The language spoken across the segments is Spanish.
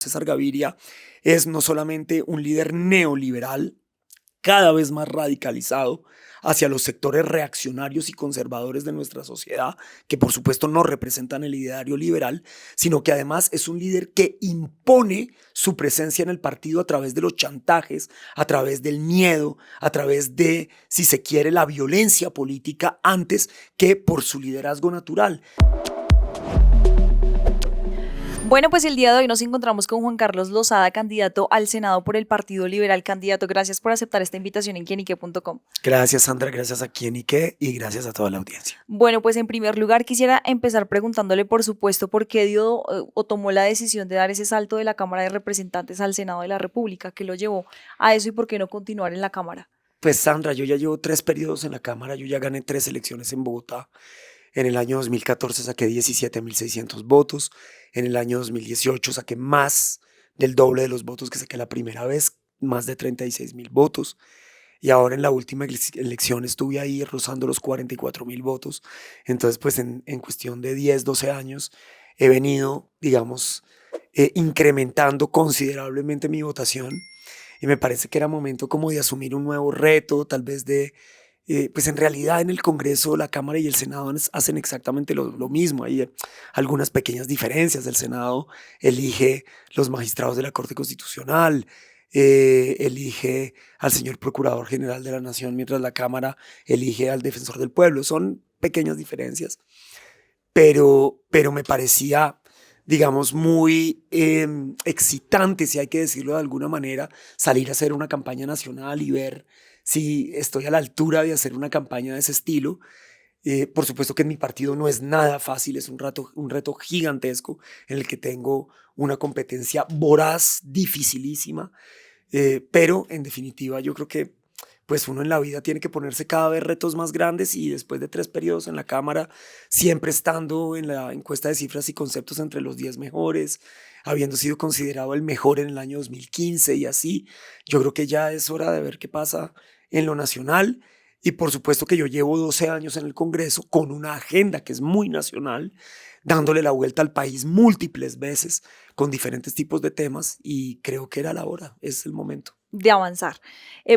César Gaviria es no solamente un líder neoliberal, cada vez más radicalizado hacia los sectores reaccionarios y conservadores de nuestra sociedad, que por supuesto no representan el ideario liberal, sino que además es un líder que impone su presencia en el partido a través de los chantajes, a través del miedo, a través de, si se quiere, la violencia política antes que por su liderazgo natural. Bueno, pues el día de hoy nos encontramos con Juan Carlos Lozada, candidato al Senado por el Partido Liberal. Candidato, gracias por aceptar esta invitación en quienique.com. Gracias, Sandra, gracias a Quienique y gracias a toda la audiencia. Bueno, pues en primer lugar quisiera empezar preguntándole, por supuesto, por qué dio o tomó la decisión de dar ese salto de la Cámara de Representantes al Senado de la República, qué lo llevó a eso y por qué no continuar en la Cámara. Pues Sandra, yo ya llevo 3 periodos en la Cámara, yo ya gané 3 elecciones en Bogotá. En el año 2014 saqué 17.600 votos. En el año 2018 saqué más del doble de los votos que saqué la primera vez, más de 36.000 votos. Y ahora en la última elección estuve ahí rozando los 44.000 votos. Entonces, pues en cuestión de 10, 12 años he venido, digamos, incrementando considerablemente mi votación. Y me parece que era momento como de asumir un nuevo reto, tal vez de pues en realidad en el Congreso, la Cámara y el Senado hacen exactamente lo mismo. Hay algunas pequeñas diferencias. El Senado elige los magistrados de la Corte Constitucional, elige al señor Procurador General de la Nación, mientras la Cámara elige al Defensor del Pueblo. Son pequeñas diferencias, pero me parecía, digamos, muy excitante, si hay que decirlo de alguna manera, salir a hacer una campaña nacional y ver si estoy a la altura de hacer una campaña de ese estilo. Por supuesto que en mi partido no es nada fácil, es un reto gigantesco en el que tengo una competencia voraz, dificilísima, pero en definitiva yo creo que pues uno en la vida tiene que ponerse cada vez retos más grandes y después de 3 periodos en la Cámara, siempre estando en la encuesta de cifras y conceptos entre los 10 mejores, habiendo sido considerado el mejor en el año 2015 y así, yo creo que ya es hora de ver qué pasa en lo nacional. Y por supuesto que yo llevo 12 años en el Congreso con una agenda que es muy nacional, dándole la vuelta al país múltiples veces con diferentes tipos de temas y creo que era la hora, es el momento. De avanzar.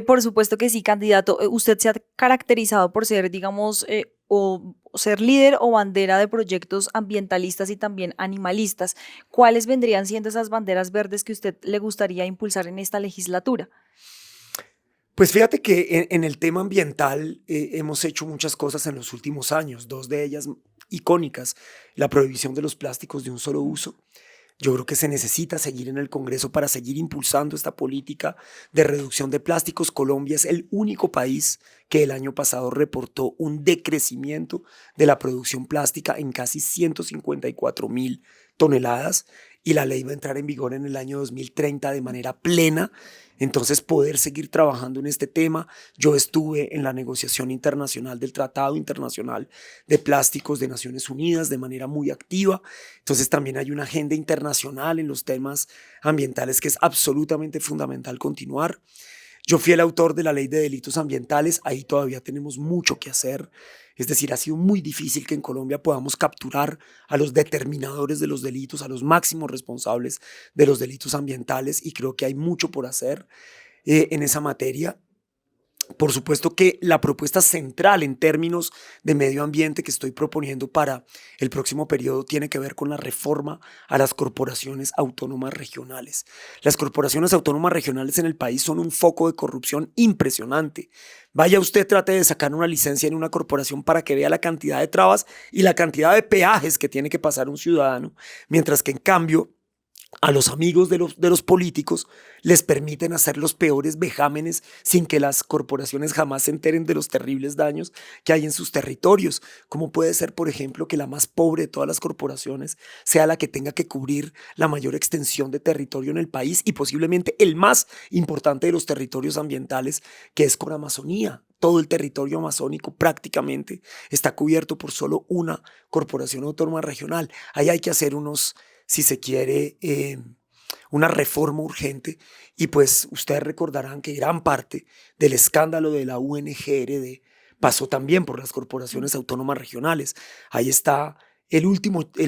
Por supuesto que sí, candidato. Usted se ha caracterizado por ser, digamos, o ser líder o bandera de proyectos ambientalistas y también animalistas. ¿Cuáles vendrían siendo esas banderas verdes que usted le gustaría impulsar en esta legislatura? Pues fíjate que en el tema ambiental hemos hecho muchas cosas en los últimos años, dos de ellas icónicas, la prohibición de los plásticos de un solo uso. Yo creo que se necesita seguir en el Congreso para seguir impulsando esta política de reducción de plásticos. Colombia es el único país que el año pasado reportó un decrecimiento de la producción plástica en casi 154.000 toneladas y la ley va a entrar en vigor en el año 2030 de manera plena. Entonces, poder seguir trabajando en este tema. Yo estuve en la negociación internacional del Tratado Internacional de Plásticos de Naciones Unidas de manera muy activa. Entonces, también hay una agenda internacional en los temas ambientales que es absolutamente fundamental continuar. Yo fui el autor de la Ley de Delitos Ambientales, ahí todavía tenemos mucho que hacer. Es decir, ha sido muy difícil que en Colombia podamos capturar a los determinadores de los delitos, a los máximos responsables de los delitos ambientales y creo que hay mucho por hacer en esa materia. Por supuesto que la propuesta central en términos de medio ambiente que estoy proponiendo para el próximo periodo tiene que ver con la reforma a las corporaciones autónomas regionales. Las corporaciones autónomas regionales en el país son un foco de corrupción impresionante. Vaya usted, trate de sacar una licencia en una corporación para que vea la cantidad de trabas y la cantidad de peajes que tiene que pasar un ciudadano, mientras que en cambio a los amigos de los políticos les permiten hacer los peores vejámenes sin que las corporaciones jamás se enteren de los terribles daños que hay en sus territorios. ¿Cómo puede ser, por ejemplo, que la más pobre de todas las corporaciones sea la que tenga que cubrir la mayor extensión de territorio en el país y posiblemente el más importante de los territorios ambientales, que es con Amazonía? Todo el territorio amazónico prácticamente está cubierto por solo una corporación autónoma regional. Ahí hay que hacer unos, si se quiere, una reforma urgente y pues ustedes recordarán que gran parte del escándalo de la UNGRD pasó también por las corporaciones autónomas regionales. Ahí está el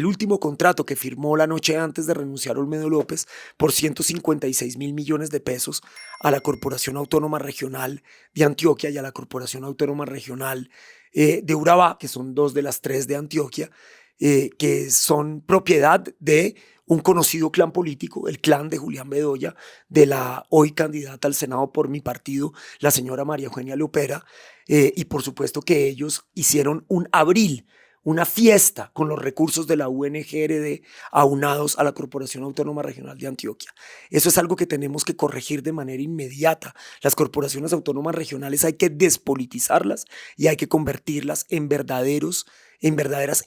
último contrato que firmó la noche antes de renunciar Olmedo López por 156.000 millones de pesos a la Corporación Autónoma Regional de Antioquia y a la Corporación Autónoma Regional de Urabá, que son dos de las tres de Antioquia, que son propiedad de un conocido clan político, el clan de Julián Bedoya, de la hoy candidata al Senado por mi partido, la señora María Eugenia Lopera, y por supuesto que ellos hicieron un abril, una fiesta con los recursos de la UNGRD aunados a la Corporación Autónoma Regional de Antioquia. Eso es algo que tenemos que corregir de manera inmediata. Las corporaciones autónomas regionales hay que despolitizarlas y hay que convertirlas en verdaderas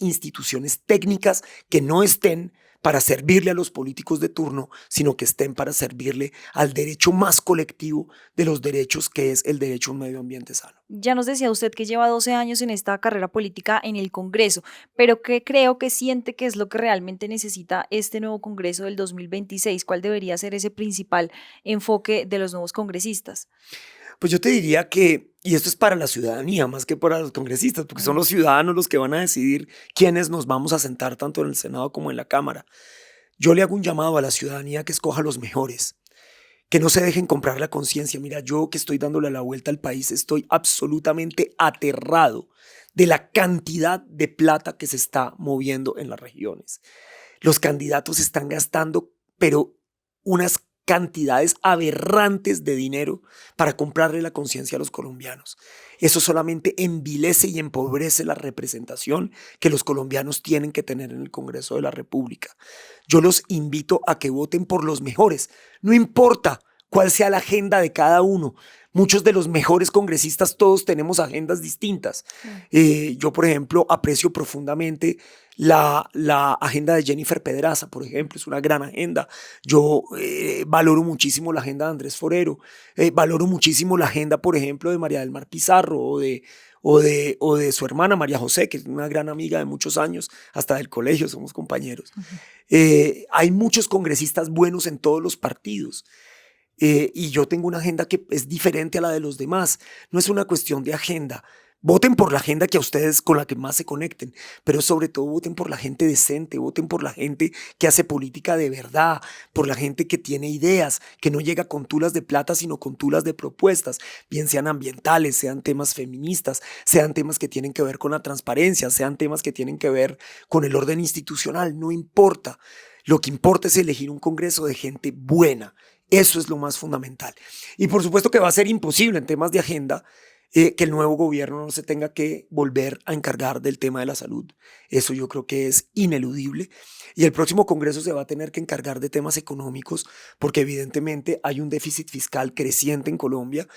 instituciones técnicas que no estén para servirle a los políticos de turno, sino que estén para servirle al derecho más colectivo de los derechos, que es el derecho a un medio ambiente sano. Ya nos decía usted que lleva 12 años en esta carrera política en el Congreso, pero ¿qué creo que siente que es lo que realmente necesita este nuevo Congreso del 2026? ¿Cuál debería ser ese principal enfoque de los nuevos congresistas? Pues yo te diría que, y esto es para la ciudadanía más que para los congresistas, porque son Mm. los ciudadanos los que van a decidir quiénes nos vamos a sentar tanto en el Senado como en la Cámara. Yo le hago un llamado a la ciudadanía que escoja los mejores, que no se dejen comprar la conciencia. Mira, yo que estoy dándole la vuelta al país, estoy absolutamente aterrado de la cantidad de plata que se está moviendo en las regiones. Los candidatos están gastando, pero unas cantidades aberrantes de dinero para comprarle la conciencia a los colombianos. Eso solamente envilece y empobrece la representación que los colombianos tienen que tener en el Congreso de la República. Yo los invito a que voten por los mejores. No importa cuál sea la agenda de cada uno. Muchos de los mejores congresistas, todos tenemos agendas distintas. Yo, por ejemplo, aprecio profundamente la agenda de Jennifer Pedraza, por ejemplo, es una gran agenda. Yo valoro muchísimo la agenda de Andrés Forero, valoro muchísimo la agenda, por ejemplo, de María del Mar Pizarro o de su hermana María José, que es una gran amiga de muchos años, hasta del colegio, somos compañeros. Ujú. Hay muchos congresistas buenos en todos los partidos. Y yo tengo una agenda que es diferente a la de los demás. No es una cuestión de agenda. Voten por la agenda que a ustedes con la que más se conecten, pero sobre todo voten por la gente decente, voten por la gente que hace política de verdad, por la gente que tiene ideas, que no llega con tulas de plata, sino con tulas de propuestas, bien sean ambientales, sean temas feministas, sean temas que tienen que ver con la transparencia, sean temas que tienen que ver con el orden institucional, no importa. Lo que importa es elegir un congreso de gente buena. Eso es lo más fundamental. Y por supuesto que va a ser imposible en temas de agenda que el nuevo gobierno no se tenga que volver a encargar del tema de la salud. Eso yo creo que es ineludible. Y el próximo Congreso se va a tener que encargar de temas económicos porque evidentemente hay un déficit fiscal creciente en Colombia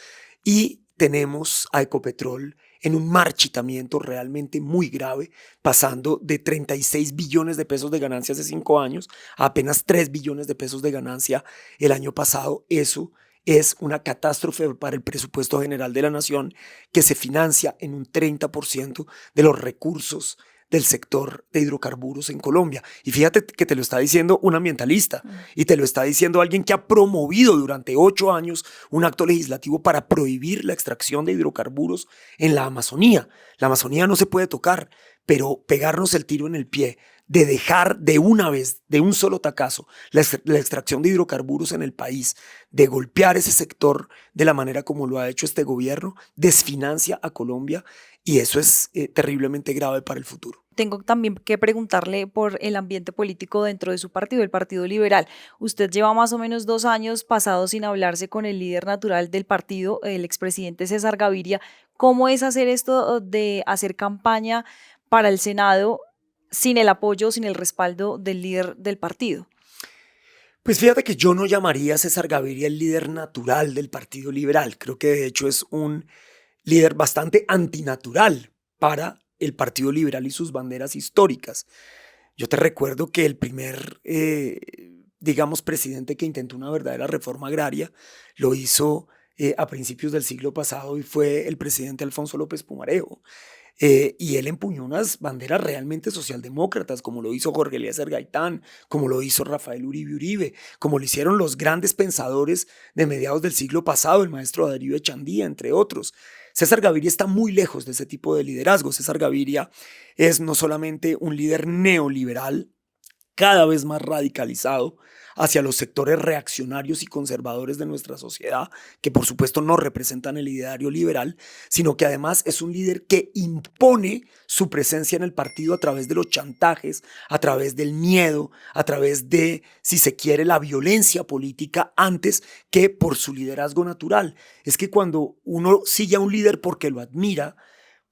y tenemos a Ecopetrol en un marchitamiento realmente muy grave, pasando de 36 billones de pesos de ganancia hace 5 años a apenas 3 billones de pesos de ganancia el año pasado. Eso es una catástrofe para el presupuesto general de la nación, que se financia en un 30% de los recursos del sector de hidrocarburos en Colombia. Y fíjate que te lo está diciendo un ambientalista y te lo está diciendo alguien que ha promovido durante 8 años un acto legislativo para prohibir la extracción de hidrocarburos en la Amazonía. La Amazonía no se puede tocar, pero pegarnos el tiro en el pie de dejar de una vez, de un solo tacazo, la extracción de hidrocarburos en el país, de golpear ese sector de la manera como lo ha hecho este gobierno, desfinancia a Colombia y eso es terriblemente grave para el futuro. Tengo también que preguntarle por el ambiente político dentro de su partido, el Partido Liberal. Usted lleva más o menos 2 años pasados sin hablarse con el líder natural del partido, el expresidente César Gaviria. ¿Cómo es hacer esto de hacer campaña para el Senado sin el apoyo, sin el respaldo del líder del partido? Pues fíjate que yo no llamaría a César Gaviria el líder natural del Partido Liberal. Creo que de hecho es un líder bastante antinatural para el Partido Liberal y sus banderas históricas. Yo te recuerdo que el primer, digamos, presidente que intentó una verdadera reforma agraria lo hizo a principios del siglo pasado y fue el presidente Alfonso López Pumarejo. Y él empuñó unas banderas realmente socialdemócratas, como lo hizo Jorge Eliezer Gaitán, como lo hizo Rafael Uribe Uribe, como lo hicieron los grandes pensadores de mediados del siglo pasado, el maestro Darío Echandía, entre otros. César Gaviria está muy lejos de ese tipo de liderazgo. César Gaviria es no solamente un líder neoliberal, cada vez más radicalizado hacia los sectores reaccionarios y conservadores de nuestra sociedad, que por supuesto no representan el ideario liberal, sino que además es un líder que impone su presencia en el partido a través de los chantajes, a través del miedo, a través de, si se quiere, la violencia política antes que por su liderazgo natural. Es que cuando uno sigue a un líder porque lo admira,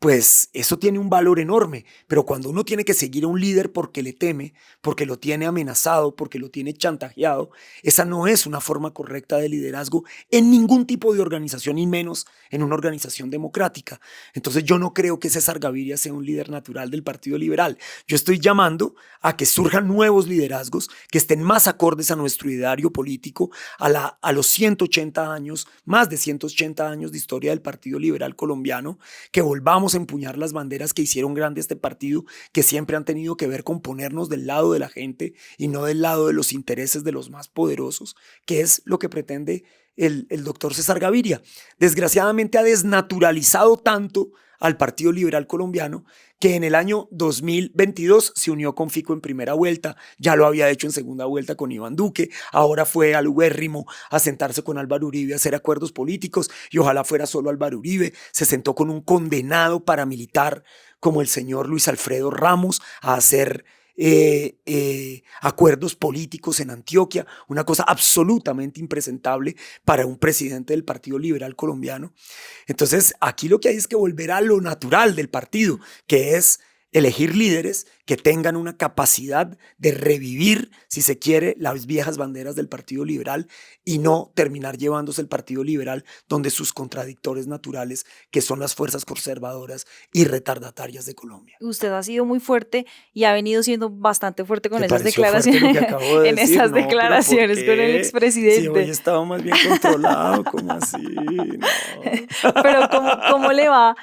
pues eso tiene un valor enorme, pero cuando uno tiene que seguir a un líder porque le teme, porque lo tiene amenazado, porque lo tiene chantajeado, esa no es una forma correcta de liderazgo en ningún tipo de organización y menos en una organización democrática. Entonces yo no creo que César Gaviria sea un líder natural del Partido Liberal. Yo estoy llamando a que surjan nuevos liderazgos que estén más acordes a nuestro ideario político, a los 180 años, más de 180 años de historia del Partido Liberal colombiano, que volvamos a empuñar las banderas que hicieron grande este partido, que siempre han tenido que ver con ponernos del lado de la gente y no del lado de los intereses de los más poderosos, que es lo que pretende el doctor César Gaviria. Desgraciadamente ha desnaturalizado tanto al Partido Liberal colombiano que en el año 2022 se unió con Fico en primera vuelta, ya lo había hecho en segunda vuelta con Iván Duque, ahora fue al ubérrimo a sentarse con Álvaro Uribe a hacer acuerdos políticos y ojalá fuera solo Álvaro Uribe, se sentó con un condenado paramilitar como el señor Luis Alfredo Ramos a hacer acuerdos políticos en Antioquia, una cosa absolutamente impresentable para un presidente del Partido Liberal colombiano. Entonces, aquí lo que hay es que volver a lo natural del partido, que es elegir líderes que tengan una capacidad de revivir, si se quiere, las viejas banderas del Partido Liberal y no terminar llevándose el Partido Liberal donde sus contradictores naturales, que son las fuerzas conservadoras y retardatarias de Colombia. Usted ha sido muy fuerte y ha venido siendo bastante fuerte con ¿Te esas pareció fuerte lo que declaraciones, acabo de en decir? esas No, pero ¿por declaraciones con el qué? Si hoy expresidente. estaba más bien controlado, ¿cómo así? No. Pero ¿cómo le va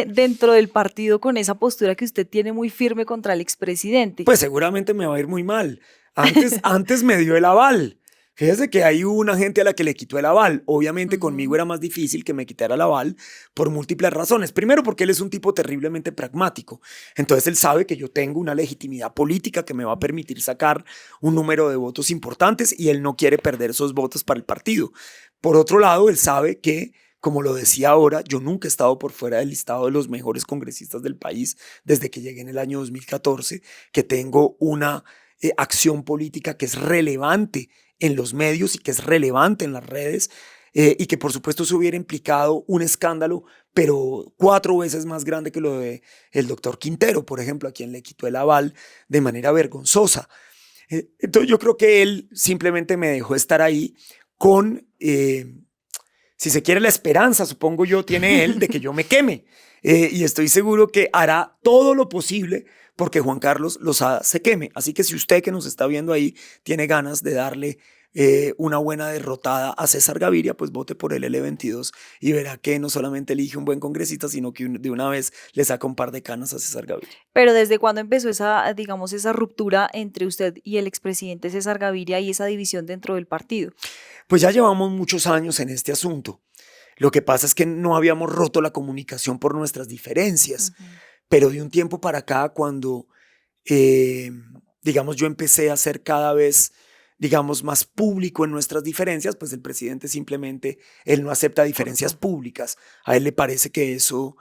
dentro del partido con esa postura que usted tiene muy firme contra el expresidente? Pues seguramente me va a ir muy mal. Antes me dio el aval. Fíjese que hay una gente a la que le quitó el aval. Obviamente conmigo Ujú. era más difícil que me quitara el aval por múltiples razones. Primero porque él es un tipo terriblemente pragmático. Entonces él sabe que yo tengo una legitimidad política que me va a permitir sacar un número de votos importantes y él no quiere perder esos votos para el partido. Por otro lado, él sabe que, como lo decía ahora, yo nunca he estado por fuera del listado de los mejores congresistas del país desde que llegué en el año 2014, que tengo una acción política que es relevante en los medios y que es relevante en las redes y que por supuesto se hubiera implicado un escándalo, pero 4 veces más grande que lo de el doctor Quintero, por ejemplo, a quien le quitó el aval de manera vergonzosa. Entonces yo creo que él simplemente me dejó estar ahí con, si se quiere, la esperanza, supongo yo, tiene él de que yo me queme. Y estoy seguro que hará todo lo posible porque Juan Carlos Lozada se queme. Así que si usted que nos está viendo ahí tiene ganas de darle una buena derrotada a César Gaviria, pues vote por el L22 y verá que no solamente elige un buen congresista, sino que de una vez le saca un par de canas a César Gaviria. Pero ¿desde cuándo empezó esa, digamos, esa ruptura entre usted y el expresidente César Gaviria y esa división dentro del partido? Pues ya llevamos muchos años en este asunto. Lo que pasa es que no habíamos roto la comunicación por nuestras diferencias, Ujú. pero de un tiempo para acá, cuando, eh, digamos, yo empecé a ser cada vez, digamos, más público en nuestras diferencias, pues el presidente simplemente, él no acepta diferencias Corto. públicas. A él le parece que eso,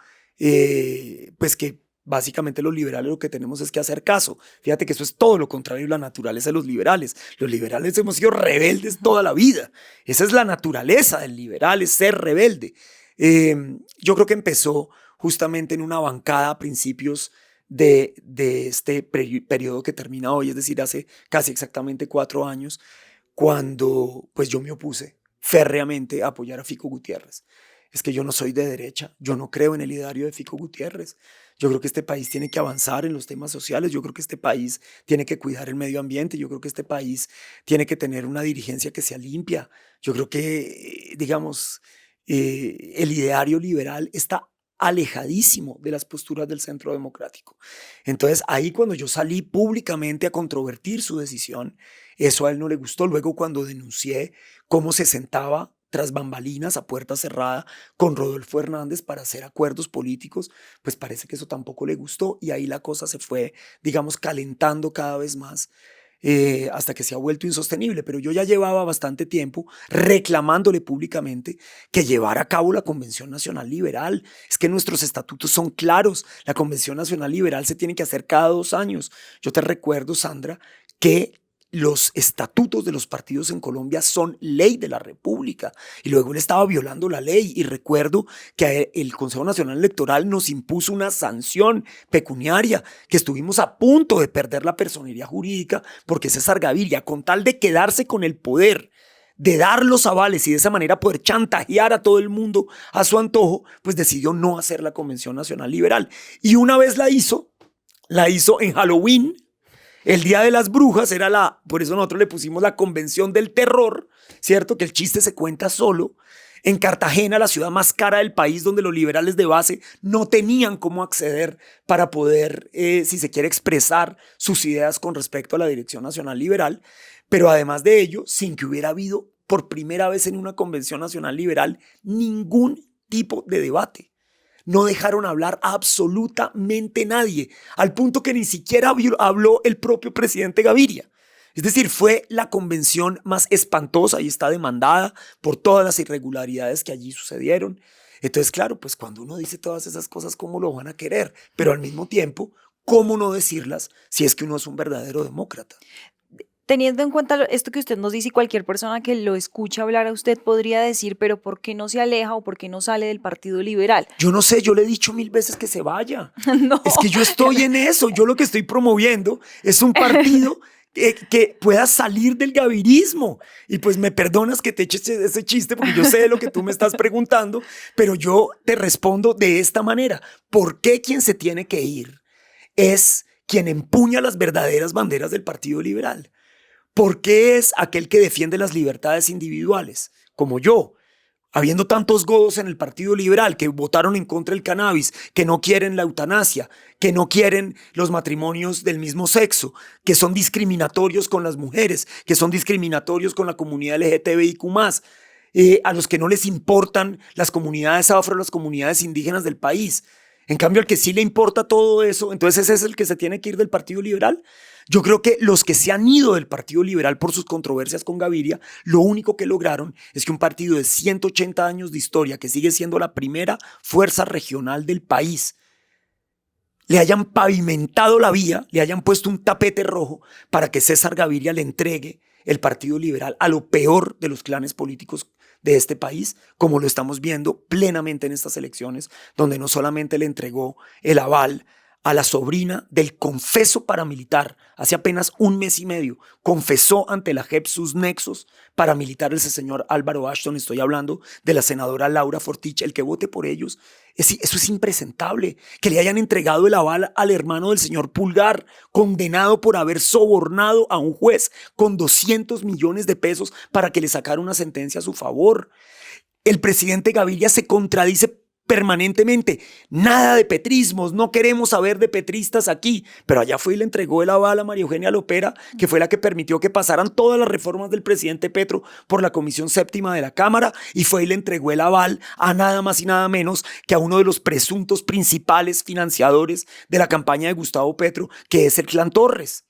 pues que básicamente los liberales lo que tenemos es que hacer caso. Fíjate que eso es todo lo contrario de la naturaleza de los liberales. Los liberales hemos sido rebeldes toda la vida. Esa es la naturaleza del liberal, es ser rebelde. Yo creo que empezó justamente en una bancada a principios de este periodo que termina hoy, es decir, hace casi exactamente 4 años, cuando pues yo me opuse férreamente a apoyar a Fico Gutiérrez. Es que yo no soy de derecha, yo no creo en el ideario de Fico Gutiérrez. Yo creo que este país tiene que avanzar en los temas sociales, yo creo que este país tiene que cuidar el medio ambiente, yo creo que este país tiene que tener una dirigencia que sea limpia. Yo creo que, digamos, el ideario liberal está alejadísimo de las posturas del centro democrático. Entonces ahí cuando yo salí públicamente a controvertir su decisión, eso a él no le gustó. Luego cuando denuncié cómo se sentaba tras bambalinas, a puerta cerrada, con Rodolfo Hernández para hacer acuerdos políticos, pues parece que eso tampoco le gustó y ahí la cosa se fue, digamos, calentando cada vez más. Hasta que se ha vuelto insostenible, pero yo ya llevaba bastante tiempo reclamándole públicamente que llevara a cabo la Convención Nacional Liberal. Es que nuestros estatutos son claros, la Convención Nacional Liberal se tiene que hacer cada 2 años. Yo te recuerdo, Sandra, que los estatutos de los partidos en Colombia son ley de la República y luego él estaba violando la ley y recuerdo que el Consejo Nacional Electoral nos impuso una sanción pecuniaria que estuvimos a punto de perder la personería jurídica porque César Gaviria, con tal de quedarse con el poder de dar los avales y de esa manera poder chantajear a todo el mundo a su antojo, pues decidió no hacer la Convención Nacional Liberal y una vez la hizo en Halloween. El Día de las Brujas por eso nosotros le pusimos la Convención del Terror, ¿cierto? Que el chiste se cuenta solo. En Cartagena, la ciudad más cara del país, donde los liberales de base no tenían cómo acceder para poder, si se quiere, expresar sus ideas con respecto a la Dirección Nacional Liberal. Pero además de ello, sin que hubiera habido por primera vez en una Convención Nacional Liberal ningún tipo de debate. No dejaron hablar a absolutamente nadie, al punto que ni siquiera habló el propio presidente Gaviria. Es decir, fue la convención más espantosa y está demandada por todas las irregularidades que allí sucedieron. Entonces, claro, pues cuando uno dice todas esas cosas, ¿cómo lo van a querer? Pero al mismo tiempo, ¿cómo no decirlas si es que uno es un verdadero demócrata? Teniendo en cuenta esto que usted nos dice y cualquier persona que lo escuche hablar a usted podría decir, pero ¿por qué no se aleja o por qué no sale del Partido Liberal? Yo no sé, yo le he dicho 1000 veces que se vaya. No. Es que yo estoy en eso, yo lo que estoy promoviendo es un partido que pueda salir del gavirismo. Y pues me perdonas que te eches ese chiste porque yo sé de lo que tú me estás preguntando, pero yo te respondo de esta manera. ¿Por qué quien se tiene que ir es quien empuña las verdaderas banderas del Partido Liberal? ¿Por qué es aquel que defiende las libertades individuales, como yo? Habiendo tantos godos en el Partido Liberal que votaron en contra del cannabis, que no quieren la eutanasia, que no quieren los matrimonios del mismo sexo, que son discriminatorios con las mujeres, que son discriminatorios con la comunidad LGTBIQ+, a los que no les importan las comunidades afro, las comunidades indígenas del país. En cambio, al que sí le importa todo eso, entonces ese es el que se tiene que ir del Partido Liberal. Yo creo que los que se han ido del Partido Liberal por sus controversias con Gaviria, lo único que lograron es que un partido de 180 años de historia, que sigue siendo la primera fuerza regional del país, le hayan pavimentado la vía, le hayan puesto un tapete rojo para que César Gaviria le entregue el Partido Liberal a lo peor de los clanes políticos de este país, como lo estamos viendo plenamente en estas elecciones, donde no solamente le entregó el aval a la sobrina del confeso paramilitar, hace apenas 1 mes y medio, confesó ante la JEP sus nexos paramilitares ese señor Álvaro Ashton, estoy hablando de la senadora Laura Fortich, el que vote por ellos, eso es impresentable, que le hayan entregado el aval al hermano del señor Pulgar, condenado por haber sobornado a un juez con 200 millones de pesos para que le sacara una sentencia a su favor. El presidente Gaviria se contradice permanentemente. Nada de petrismos, no queremos saber de petristas aquí. Pero allá fue y le entregó el aval a María Eugenia Lopera, que fue la que permitió que pasaran todas las reformas del presidente Petro por la Comisión Séptima de la Cámara, y fue y le entregó el aval a nada más y nada menos que a uno de los presuntos principales financiadores de la campaña de Gustavo Petro, que es el Clan Torres.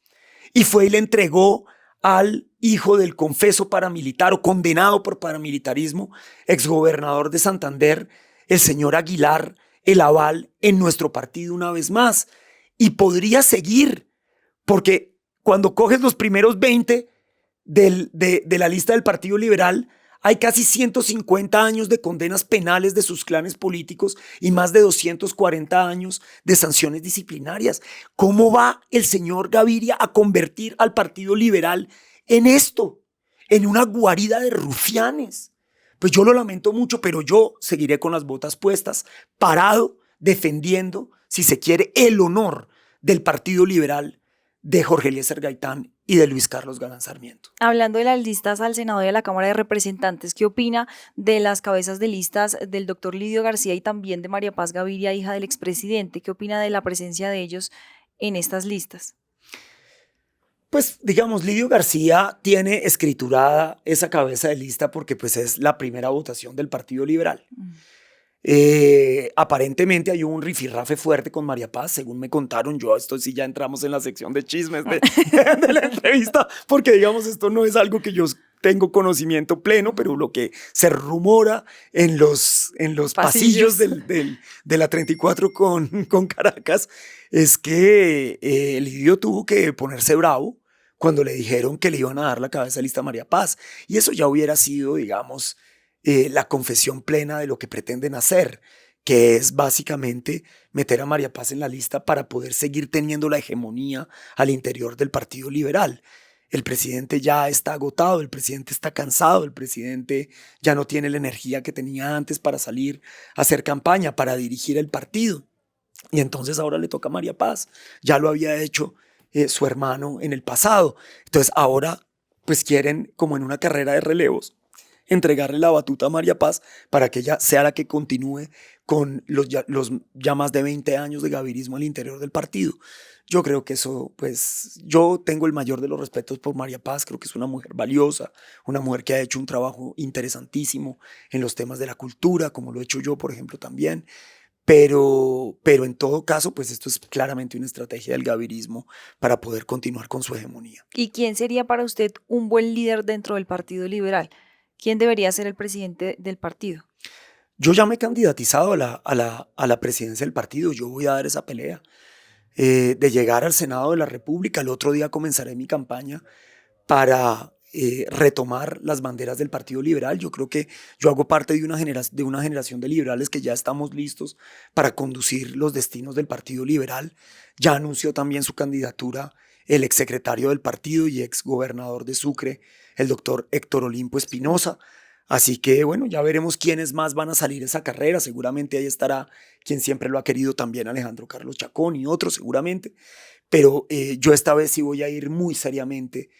Y fue y le entregó al hijo del confeso paramilitar o condenado por paramilitarismo, exgobernador de Santander, el señor Aguilar, el aval en nuestro partido una vez más. Y podría seguir, porque cuando coges los primeros 20 de la lista del Partido Liberal, hay casi 150 años de condenas penales de sus clanes políticos y más de 240 años de sanciones disciplinarias. ¿Cómo va el señor Gaviria a convertir al Partido Liberal en esto? En una guarida de rufianes. Pues yo lo lamento mucho, pero yo seguiré con las botas puestas, parado, defendiendo, si se quiere, el honor del Partido Liberal de Jorge Eliezer Gaitán y de Luis Carlos Galán Sarmiento. Hablando de las listas al Senado y a la Cámara de Representantes, ¿qué opina de las cabezas de listas del doctor Lidio García y también de María Paz Gaviria, hija del expresidente? ¿Qué opina de la presencia de ellos en estas listas? Pues digamos, Lidio García tiene escriturada esa cabeza de lista porque pues es la primera votación del Partido Liberal. Mm. Aparentemente hay un rifirrafe fuerte con María Paz, según me contaron. Yo, esto sí ya entramos en la sección de chismes de la entrevista, porque digamos, esto no es algo que yo tengo conocimiento pleno, pero lo que se rumora en los pasillos de la 34 con Caracas es que Lidio tuvo que ponerse bravo cuando le dijeron que le iban a dar la cabeza de lista a María Paz. Y eso ya hubiera sido, digamos, la confesión plena de lo que pretenden hacer, que es básicamente meter a María Paz en la lista para poder seguir teniendo la hegemonía al interior del Partido Liberal. El presidente ya está agotado, el presidente está cansado, el presidente ya no tiene la energía que tenía antes para salir a hacer campaña, para dirigir el partido. Y entonces ahora le toca a María Paz. Ya lo había hecho su hermano en el pasado. Entonces ahora pues quieren, como en una carrera de relevos, entregarle la batuta a María Paz para que ella sea la que continúe con los ya más de 20 años de gavirismo al interior del partido. Yo creo que eso, pues, yo tengo el mayor de los respetos por María Paz. Creo que es una mujer valiosa, una mujer que ha hecho un trabajo interesantísimo en los temas de la cultura, como lo he hecho yo, por ejemplo, también. Pero en todo caso, pues esto es claramente una estrategia del gavirismo para poder continuar con su hegemonía. ¿Y quién sería para usted un buen líder dentro del Partido Liberal? ¿Quién debería ser el presidente del partido? Yo ya me he candidatizado a la presidencia del partido. Yo voy a dar esa pelea de llegar al Senado de la República. El otro día comenzaré mi campaña para retomar las banderas del Partido Liberal. Yo creo que yo hago parte de una generación de liberales que ya estamos listos para conducir los destinos del Partido Liberal. Ya anunció también su candidatura el exsecretario del partido y exgobernador de Sucre, el doctor Héctor Olimpo Espinosa. Así que bueno, ya veremos quiénes más van a salir esa carrera. Seguramente ahí estará quien siempre lo ha querido también, Alejandro Carlos Chacón y otros seguramente. Pero yo esta vez sí voy a ir muy seriamente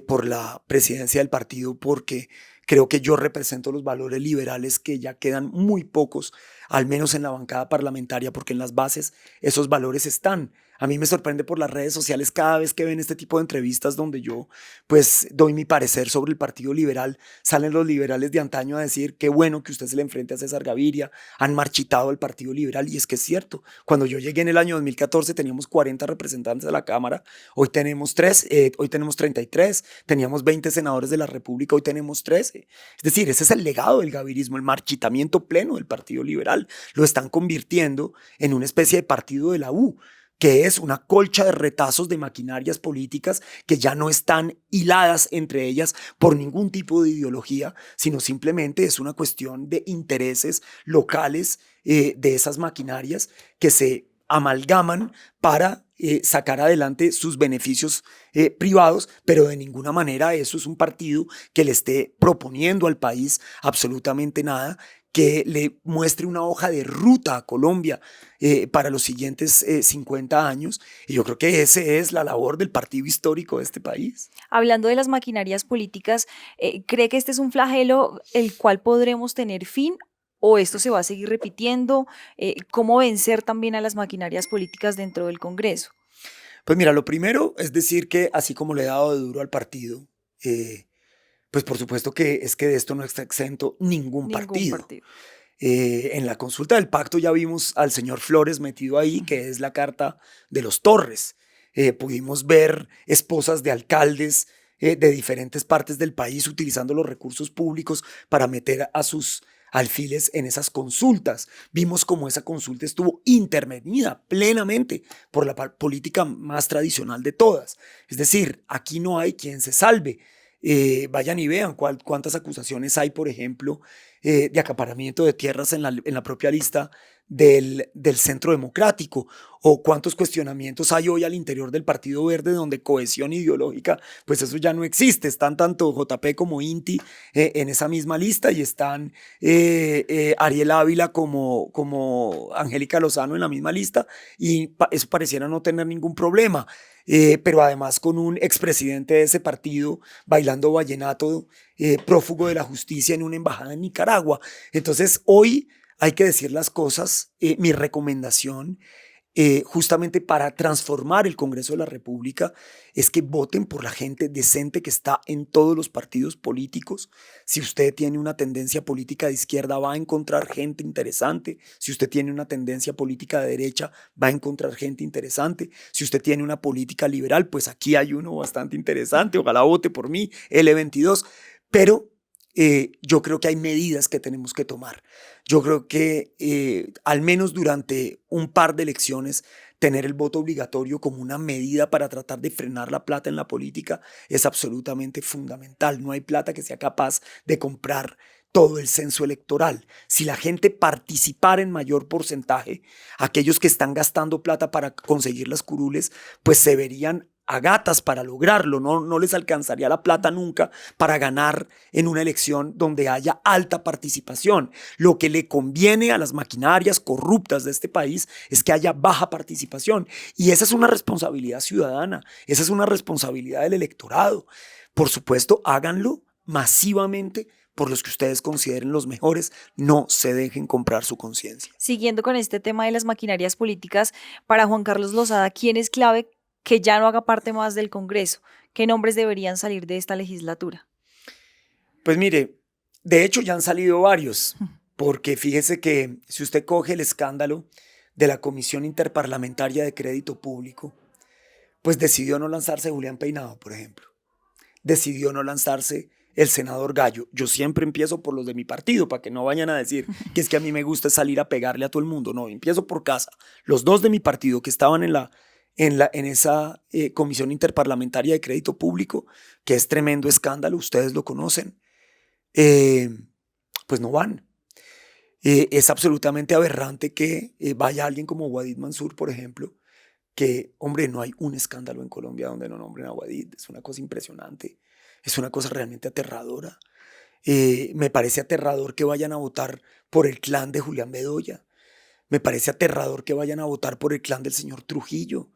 por la presidencia del partido, porque creo que yo represento los valores liberales que ya quedan muy pocos, al menos en la bancada parlamentaria, porque en las bases esos valores están. A mí me sorprende por las redes sociales cada vez que ven este tipo de entrevistas donde yo pues doy mi parecer sobre el Partido Liberal. Salen los liberales de antaño a decir qué bueno que usted se le enfrente a César Gaviria, han marchitado el Partido Liberal, y es que es cierto. Cuando yo llegué en el año 2014 teníamos 40 representantes de la Cámara, hoy tenemos 3, hoy tenemos 33, teníamos 20 senadores de la República, hoy tenemos 13. Es decir, ese es el legado del gavirismo, el marchitamiento pleno del Partido Liberal. Lo están convirtiendo en una especie de partido de la U, que es una colcha de retazos de maquinarias políticas que ya no están hiladas entre ellas por ningún tipo de ideología, sino simplemente es una cuestión de intereses locales de esas maquinarias que se amalgaman para sacar adelante sus beneficios privados, pero de ninguna manera eso es un partido que le esté proponiendo al país absolutamente nada, que le muestre una hoja de ruta a Colombia para los siguientes 50 años. Y yo creo que esa es la labor del partido histórico de este país. Hablando de las maquinarias políticas, ¿cree que este es un flagelo el cual podremos tener fin o esto se va a seguir repitiendo? ¿Cómo vencer también a las maquinarias políticas dentro del Congreso? Pues mira, lo primero es decir que así como le he dado de duro al partido, pues por supuesto que es que de esto no está exento ningún Ningún partido. partido. En la consulta del pacto ya vimos al señor Flores metido ahí, que es la carta de los Torres. Pudimos ver esposas de alcaldes de diferentes partes del país utilizando los recursos públicos para meter a sus alfiles en esas consultas. Vimos cómo esa consulta estuvo intervenida plenamente por la política más tradicional de todas. Es decir, aquí no hay quien se salve. Vayan y vean cuántas acusaciones hay, por ejemplo, de acaparamiento de tierras en la propia lista del Centro Democrático, o cuántos cuestionamientos hay hoy al interior del Partido Verde, donde cohesión ideológica, pues eso ya no existe. Están tanto JP como Inti en esa misma lista, y están Ariel Ávila como Angélica Lozano en la misma lista, y eso pareciera no tener ningún problema. Pero además con un expresidente de ese partido bailando vallenato, prófugo de la justicia en una embajada en Nicaragua. Entonces hoy hay que decir las cosas. Mi recomendación justamente para transformar el Congreso de la República, es que voten por la gente decente que está en todos los partidos políticos. Si usted tiene una tendencia política de izquierda, va a encontrar gente interesante. Si usted tiene una tendencia política de derecha, va a encontrar gente interesante. Si usted tiene una política liberal, pues aquí hay uno bastante interesante. Ojalá vote por mí, L22. Pero yo creo que hay medidas que tenemos que tomar. Yo creo que al menos durante un par de elecciones, tener el voto obligatorio como una medida para tratar de frenar la plata en la política es absolutamente fundamental. No hay plata que sea capaz de comprar todo el censo electoral. Si la gente participara en mayor porcentaje, aquellos que están gastando plata para conseguir las curules, pues se verían a gatas para lograrlo. No les alcanzaría la plata nunca para ganar en una elección donde haya alta participación. Lo que le conviene a las maquinarias corruptas de este país es que haya baja participación, y esa es una responsabilidad ciudadana, esa es una responsabilidad del electorado. Por supuesto, háganlo masivamente por los que ustedes consideren los mejores. No se dejen comprar su conciencia. Siguiendo con este tema de las maquinarias políticas, para Juan Carlos Lozada, ¿quién es clave que ya no haga parte más del Congreso? ¿Qué nombres deberían salir de esta legislatura? Pues mire, de hecho ya han salido varios, porque fíjese que si usted coge el escándalo de la Comisión Interparlamentaria de Crédito Público, pues decidió no lanzarse Julián Peinado, por ejemplo. Decidió no lanzarse el senador Gallo. Yo siempre empiezo por los de mi partido, para que no vayan a decir que es que a mí me gusta salir a pegarle a todo el mundo. No, empiezo por casa. Los dos de mi partido que estaban en esa Comisión Interparlamentaria de Crédito Público, que es tremendo escándalo, ustedes lo conocen, pues no van. Es absolutamente aberrante que vaya alguien como Wadid Mansur, por ejemplo, que, hombre, no hay un escándalo en Colombia donde no nombren a Wadid. Es una cosa impresionante, es una cosa realmente aterradora. Me parece aterrador que vayan a votar por el clan de Julián Bedoya. Me parece aterrador que vayan a votar por el clan del señor Trujillo,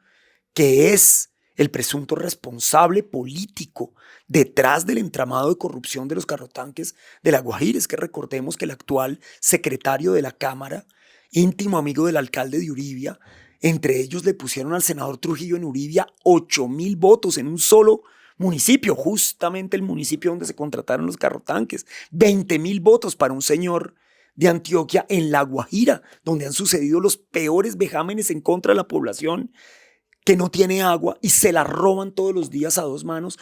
que es el presunto responsable político detrás del entramado de corrupción de los carrotanques de La Guajira. Es que recordemos que el actual secretario de la Cámara, íntimo amigo del alcalde de Uribia, entre ellos le pusieron al senador Trujillo en Uribia 8.000 votos en un solo municipio, justamente el municipio donde se contrataron los carrotanques. 20.000 votos para un señor de Antioquia en La Guajira, donde han sucedido los peores vejámenes en contra de la población que no tiene agua y se la roban todos los días a dos manos.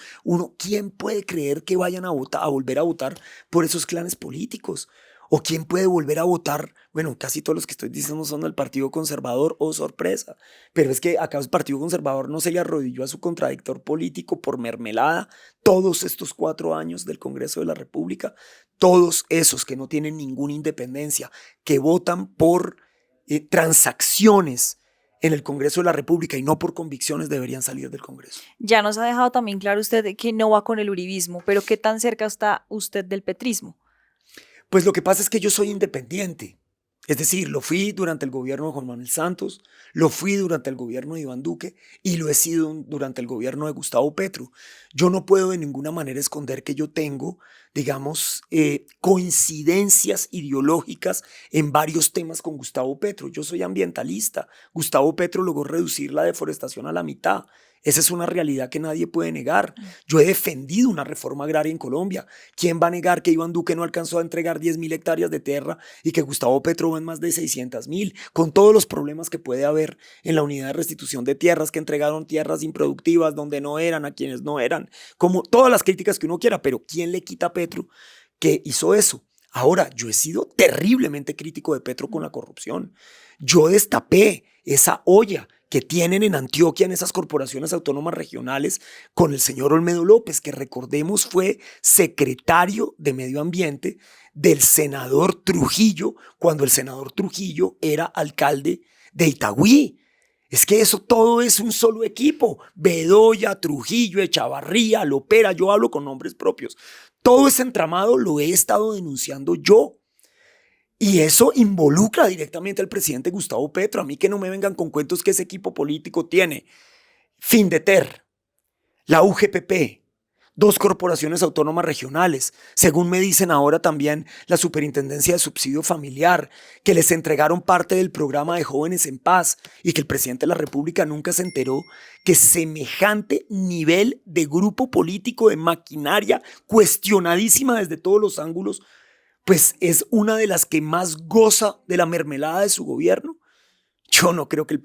¿Quién puede creer que vayan a volver a votar por esos clanes políticos? ¿O quién puede volver a votar? Bueno, casi todos los que estoy diciendo son del Partido Conservador, oh sorpresa. Pero es que acá el Partido Conservador no se le arrodilló a su contradictor político por mermelada todos estos 4 años del Congreso de la República. Todos esos que no tienen ninguna independencia, que votan por transacciones en el Congreso de la República y no por convicciones, deberían salir del Congreso. Ya nos ha dejado también claro usted que no va con el uribismo, pero ¿qué tan cerca está usted del petrismo? Pues lo que pasa es que yo soy independiente. Es decir, lo fui durante el gobierno de Juan Manuel Santos, lo fui durante el gobierno de Iván Duque y lo he sido durante el gobierno de Gustavo Petro. Yo no puedo de ninguna manera esconder que yo tengo, digamos, coincidencias ideológicas en varios temas con Gustavo Petro. Yo soy ambientalista. Gustavo Petro logró reducir la deforestación a la mitad. Esa es una realidad que nadie puede negar. Yo he defendido una reforma agraria en Colombia. ¿Quién va a negar que Iván Duque no alcanzó a entregar 10.000 hectáreas de tierra y que Gustavo Petro va en más de 600.000? Con todos los problemas que puede haber en la unidad de restitución de tierras, que entregaron tierras improductivas donde no eran, a quienes no eran, como todas las críticas que uno quiera, pero ¿quién le quita a Petro que hizo eso? Ahora, yo he sido terriblemente crítico de Petro con la corrupción. Yo destapé esa olla que tienen en Antioquia, en esas corporaciones autónomas regionales, con el señor Olmedo López, que recordemos fue secretario de Medio Ambiente del senador Trujillo, cuando el senador Trujillo era alcalde de Itagüí. Es que eso todo es un solo equipo. Bedoya, Trujillo, Echavarría, Lopera, yo hablo con nombres propios. Todo ese entramado lo he estado denunciando yo. Y eso involucra directamente al presidente Gustavo Petro. A mí que no me vengan con cuentos que ese equipo político tiene Findeter, la UGPP, 2 corporaciones autónomas regionales, según me dicen ahora también la Superintendencia de Subsidio Familiar, que les entregaron parte del programa de Jóvenes en Paz y que el presidente de la República nunca se enteró que semejante nivel de grupo político, de maquinaria cuestionadísima desde todos los ángulos, pues es una de las que más goza de la mermelada de su gobierno. Yo no creo que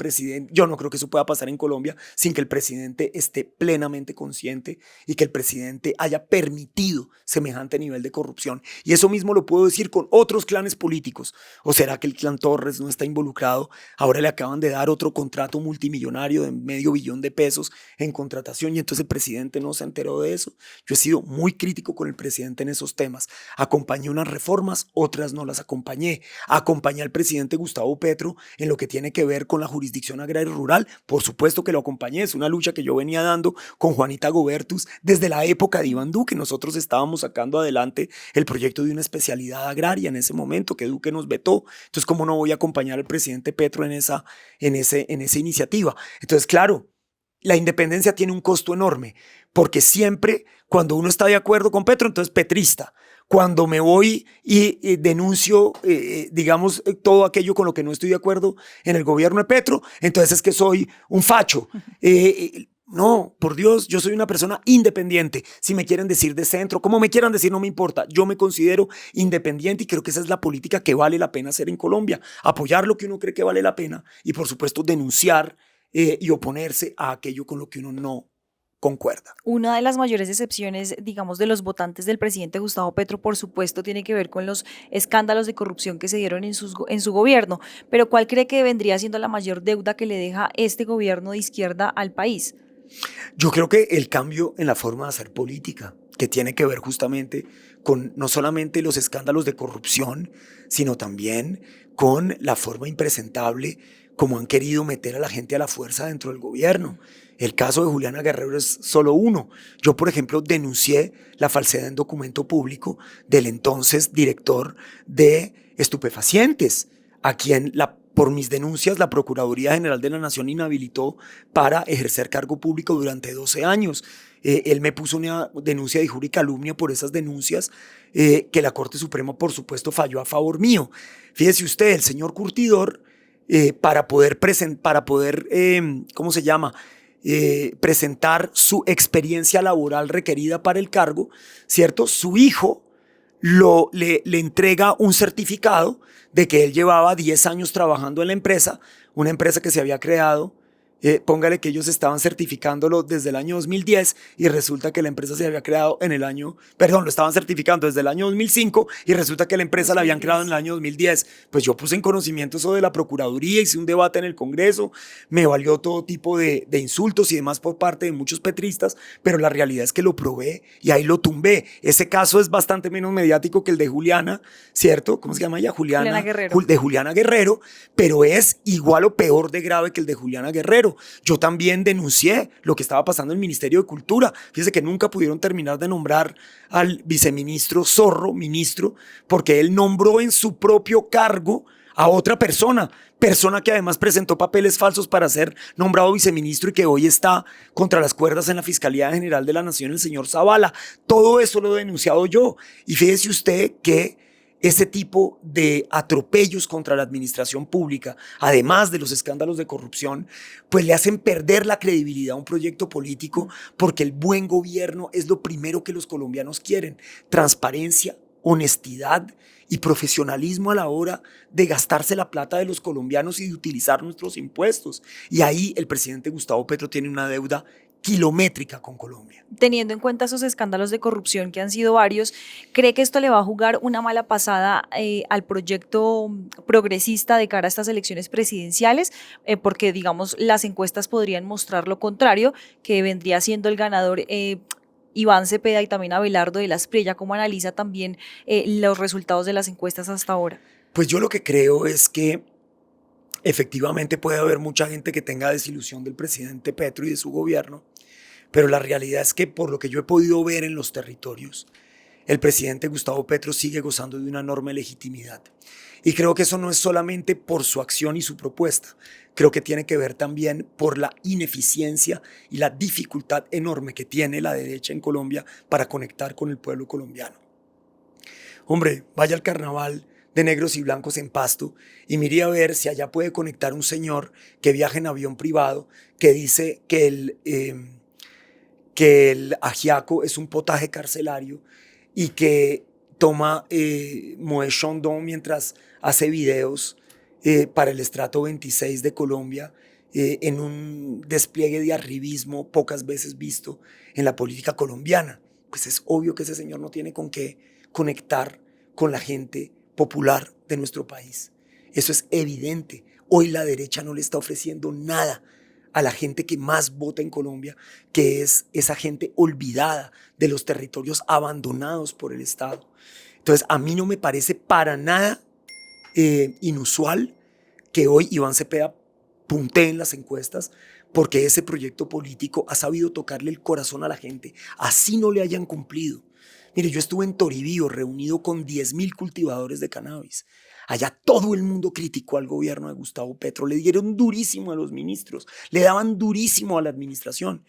eso pueda pasar en Colombia sin que el presidente esté plenamente consciente y que el presidente haya permitido semejante nivel de corrupción. Y eso mismo lo puedo decir con otros clanes políticos. ¿O será que el clan Torres no está involucrado? Ahora le acaban de dar otro contrato multimillonario de $500 millones en contratación y entonces el presidente no se enteró de eso. Yo he sido muy crítico con el presidente en esos temas. Acompañé unas reformas, otras no las acompañé. Acompañé al presidente Gustavo Petro en lo que tiene que ver con la jurisdicción agraria rural. Por supuesto que lo acompañé. Es una lucha que yo venía dando con Juanita Gobertus desde la época de Iván Duque. Nosotros estábamos sacando adelante el proyecto de una especialidad agraria en ese momento que Duque nos vetó. Entonces, ¿cómo no voy a acompañar al presidente Petro en esa iniciativa? Entonces, claro, la independencia tiene un costo enorme, porque siempre cuando uno está de acuerdo con Petro, entonces petrista. Cuando me voy y denuncio, digamos, todo aquello con lo que no estoy de acuerdo en el gobierno de Petro, entonces es que soy un facho. No, por Dios, yo soy una persona independiente. Si me quieren decir de centro, como me quieran decir, no me importa. Yo me considero independiente y creo que esa es la política que vale la pena hacer en Colombia. Apoyar lo que uno cree que vale la pena y, por supuesto, denunciar y oponerse a aquello con lo que uno no concuerda. Una de las mayores excepciones, digamos, de los votantes del presidente Gustavo Petro, por supuesto, tiene que ver con los escándalos de corrupción que se dieron en su gobierno. Pero ¿cuál cree que vendría siendo la mayor deuda que le deja este gobierno de izquierda al país? Yo creo que el cambio en la forma de hacer política, que tiene que ver justamente con no solamente los escándalos de corrupción, sino también con la forma impresentable como han querido meter a la gente a la fuerza dentro del gobierno. El caso de Juliana Guerrero es solo uno. Yo, por ejemplo, denuncié la falsedad en documento público del entonces director de estupefacientes, a quien por mis denuncias la Procuraduría General de la Nación inhabilitó para ejercer cargo público durante 12 años. Él me puso una denuncia de injuria y calumnia por esas denuncias que la Corte Suprema, por supuesto, falló a favor mío. Fíjese usted, el señor Curtidor, para poder ¿cómo se llama? Presentar su experiencia laboral requerida para el cargo, ¿cierto? Su hijo le entrega un certificado de que él llevaba 10 años trabajando en la empresa, una empresa que se había creado. Póngale que ellos estaban certificándolo desde el año 2010 y resulta que la empresa se había creado lo estaban certificando desde el año 2005 y resulta que la empresa la habían creado en el año 2010. Pues yo puse en conocimiento eso de la Procuraduría, hice un debate en el Congreso, me valió todo tipo de insultos y demás por parte de muchos petristas, pero la realidad es que lo probé y ahí lo tumbé. Ese caso es bastante menos mediático que el de Juliana, ¿cierto? ¿Cómo se llama ella? Juliana Guerrero. De Juliana Guerrero, pero es igual o peor de grave que el de Juliana Guerrero. Yo también denuncié lo que estaba pasando en el Ministerio de Cultura. Fíjese que nunca pudieron terminar de nombrar al viceministro Zorro, ministro, porque él nombró en su propio cargo a otra persona que además presentó papeles falsos para ser nombrado viceministro y que hoy está contra las cuerdas en la Fiscalía General de la Nación, el señor Zavala. Todo eso lo he denunciado yo. Y fíjese usted que ese tipo de atropellos contra la administración pública, además de los escándalos de corrupción, pues le hacen perder la credibilidad a un proyecto político, porque el buen gobierno es lo primero que los colombianos quieren: transparencia, honestidad y profesionalismo a la hora de gastarse la plata de los colombianos y de utilizar nuestros impuestos. Y ahí el presidente Gustavo Petro tiene una deuda kilométrica con Colombia. Teniendo en cuenta esos escándalos de corrupción que han sido varios, ¿cree que esto le va a jugar una mala pasada al proyecto progresista de cara a estas elecciones presidenciales? Porque, digamos, las encuestas podrían mostrar lo contrario, que vendría siendo el ganador Iván Cepeda y también Abelardo de la Espriella. ¿Cómo analiza también los resultados de las encuestas hasta ahora? Pues yo lo que creo es que efectivamente puede haber mucha gente que tenga desilusión del presidente Petro y de su gobierno, pero la realidad es que, por lo que yo he podido ver en los territorios, el presidente Gustavo Petro sigue gozando de una enorme legitimidad. Y creo que eso no es solamente por su acción y su propuesta, creo que tiene que ver también por la ineficiencia y la dificultad enorme que tiene la derecha en Colombia para conectar con el pueblo colombiano. Hombre, vaya al carnaval de negros y blancos en Pasto y mire a ver si allá puede conectar un señor que viaja en avión privado que dice que el ajiaco es un potaje carcelario y que toma Moët Chandon mientras hace videos para el estrato 26 de Colombia en un despliegue de arribismo pocas veces visto en la política colombiana. Pues es obvio que ese señor no tiene con qué conectar con la gente popular de nuestro país. Eso es evidente. Hoy la derecha no le está ofreciendo nada a la gente que más vota en Colombia, que es esa gente olvidada de los territorios abandonados por el Estado. Entonces, a mí no me parece para nada inusual que hoy Iván Cepeda puntee en las encuestas, porque ese proyecto político ha sabido tocarle el corazón a la gente, así no le hayan cumplido. Mire, yo estuve en Toribío reunido con 10.000 cultivadores de cannabis. Allá todo el mundo criticó al gobierno de Gustavo Petro, le dieron durísimo a los ministros, le daban durísimo a la administración,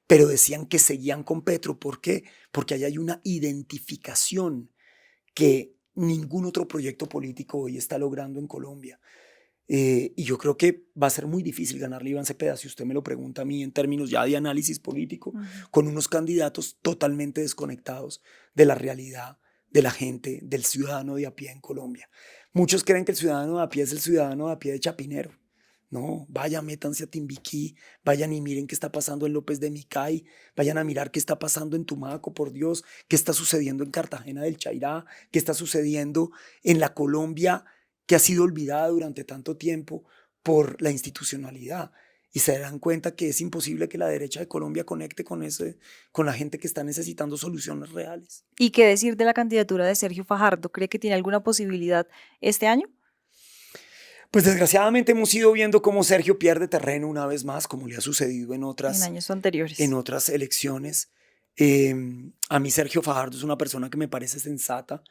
pero decían que seguían con Petro. ¿Por qué? Porque allá hay una identificación que ningún otro proyecto político hoy está logrando en Colombia. Y yo creo que va a ser muy difícil ganarle a Iván Cepeda, si usted me lo pregunta a mí en términos ya de análisis político, con unos candidatos totalmente desconectados de la realidad de la gente, del ciudadano de a pie en Colombia. Muchos creen que el ciudadano de a pie es el ciudadano de a pie de Chapinero. No, vayan, métanse a Timbiquí, vayan y miren qué está pasando en López de Micay, vayan a mirar qué está pasando en Tumaco, por Dios, qué está sucediendo en Cartagena del Chairá, qué está sucediendo en la Colombia que ha sido olvidada durante tanto tiempo por la institucionalidad. Y se darán cuenta que es imposible que la derecha de Colombia conecte con la gente que está necesitando soluciones reales. ¿Y qué decir de la candidatura de Sergio Fajardo? ¿Cree que tiene alguna posibilidad este año? Pues desgraciadamente hemos ido viendo cómo Sergio pierde terreno una vez más, como le ha sucedido en En años anteriores. otras elecciones. A mí Sergio Fajardo es una persona que me parece sensata,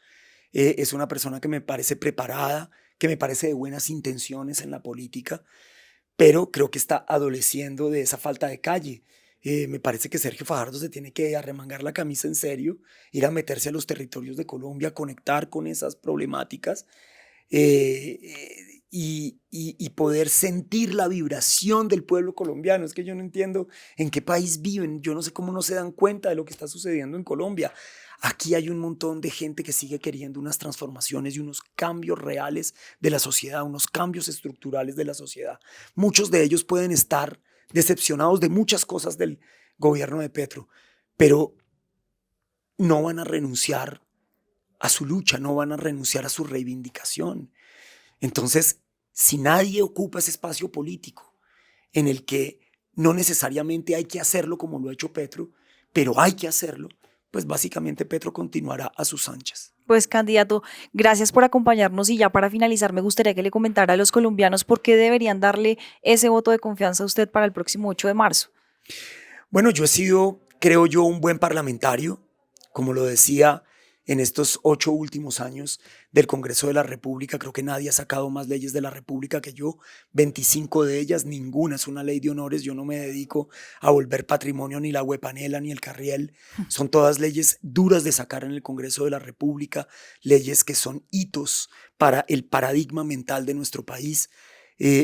es una persona que me parece preparada, que me parece de buenas intenciones en la política, pero creo que está adoleciendo de esa falta de calle. Me parece que Sergio Fajardo se tiene que arremangar la camisa en serio, ir a meterse a los territorios de Colombia, conectar con esas problemáticas y poder sentir la vibración del pueblo colombiano. Es que yo no entiendo en qué país viven, yo no sé cómo no se dan cuenta de lo que está sucediendo en Colombia. Aquí hay un montón de gente que sigue queriendo unas transformaciones y unos cambios reales de la sociedad, unos cambios estructurales de la sociedad. Muchos de ellos pueden estar decepcionados de muchas cosas del gobierno de Petro, pero no van a renunciar a su lucha, no van a renunciar a su reivindicación. Entonces, si nadie ocupa ese espacio político en el que no necesariamente hay que hacerlo como lo ha hecho Petro, pero hay que hacerlo, pues básicamente Petro continuará a sus anchas. Pues candidato, gracias por acompañarnos y ya para finalizar me gustaría que le comentara a los colombianos por qué deberían darle ese voto de confianza a usted para el próximo 8 de marzo. Bueno, yo he sido, creo yo, un buen parlamentario, como lo decía. En estos 8 últimos años del Congreso de la República, creo que nadie ha sacado más leyes de la República que yo, 25 de ellas, ninguna es una ley de honores. Yo no me dedico a volver patrimonio ni la huepanela ni el carriel. Son todas leyes duras de sacar en el Congreso de la República, leyes que son hitos para el paradigma mental de nuestro país.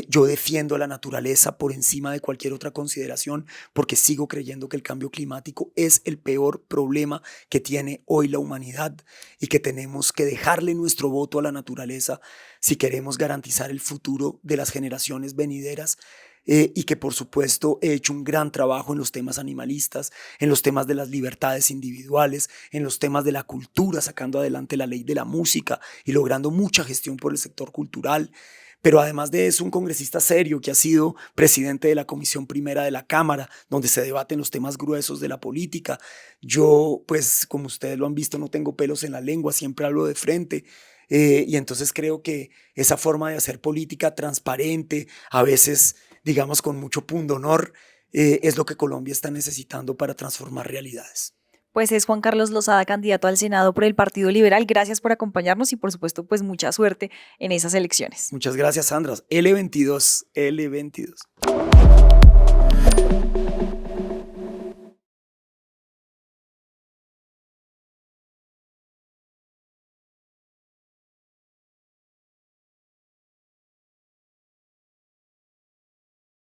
Yo defiendo la naturaleza por encima de cualquier otra consideración, porque sigo creyendo que el cambio climático es el peor problema que tiene hoy la humanidad y que tenemos que dejarle nuestro voto a la naturaleza si queremos garantizar el futuro de las generaciones venideras. Y que por supuesto he hecho un gran trabajo en los temas animalistas, en los temas de las libertades individuales, en los temas de la cultura, sacando adelante la ley de la música y logrando mucha gestión por el sector cultural. Pero además de eso, un congresista serio que ha sido presidente de la Comisión Primera de la Cámara, donde se debaten los temas gruesos de la política. Yo, pues, como ustedes lo han visto, no tengo pelos en la lengua, siempre hablo de frente. Y entonces creo que esa forma de hacer política transparente, a veces, digamos, con mucho pundonor, es lo que Colombia está necesitando para transformar realidades. Pues es Juan Carlos Lozada, candidato al Senado por el Partido Liberal. Gracias por acompañarnos y por supuesto pues mucha suerte en esas elecciones. Muchas gracias, Sandra. L22, L22.